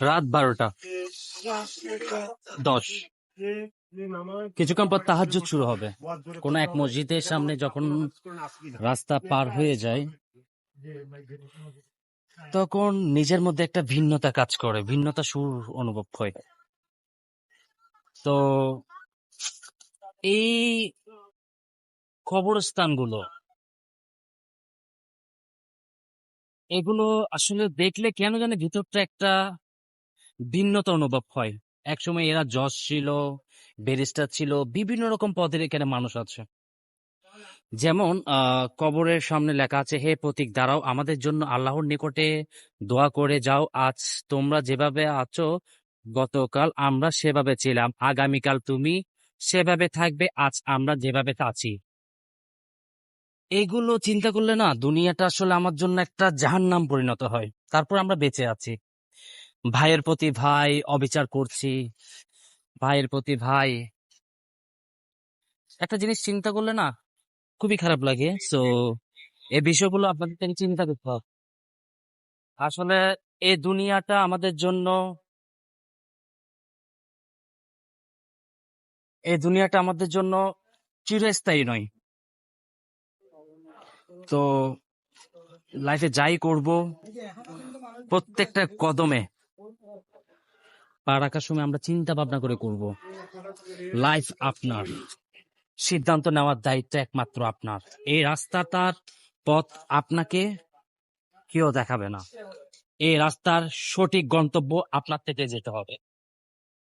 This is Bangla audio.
রাত 12:10। কিছুক্ষণ পর তাহাজ্জুদ শুরু হবে। কোন এক মসজিদের সামনে যখন রাস্তা পার হয়ে যায়, তখন নিজের মধ্যে একটা ভিন্নতা কাজ করে, ভিন্নতা সুর অনুভব হয়। তো এই কবরস্থানগুলো, এগুলো আসলে দেখলে কেন জানি ভিতরটা একটা ভিন্নতা অনুভব হয়। একসময় এরা জজ ছিল, ব্যারিস্টার ছিল, বিভিন্ন রকম পদের এখানে মানুষ আছে। যেমন কবরের সামনে লেখা আছে, হে প্রতীক দাঁড়াও আমাদের জন্য আল্লাহর নিকটে দোয়া করে যাও। আজ তোমরা যেভাবে আছো, গতকাল আমরা সেভাবে ছিলাম, আগামীকাল তুমি সেভাবে থাকবে, আজ আমরা যেভাবে আছি। এগুলো চিন্তা করলে না, দুনিয়াটা আসলে আমার জন্য একটা জাহান্নাম পরিণত হয়। তারপর আমরা বেঁচে আছি, ভাইয়ের প্রতি ভাই অবিচার করছি, ভাইয়ের প্রতি ভাই। একটা জিনিস চিন্তা করলে না খুবই খারাপ লাগে। সো এই বিষয়গুলো আপনাদের থেকে চিন্তা করতে হবে। আসলে এই দুনিয়াটা আমাদের জন্য, এই দুনিয়াটা আমাদের জন্য চিরস্থায়ী নয়। তো লাইফে যাই করব, প্রত্যেকটা কদমে পা রাখার সময় আমরা চিন্তা ভাবনা করে করব। লাইফ আপনার, সিদ্ধান্ত নেওয়ার দায়িত্ব একমাত্র আপনার। এই রাস্তাটার পথ আপনাকে কেউ দেখাবে না, এই রাস্তার সঠিক গন্তব্য আপনার থেকে যেতে হবে।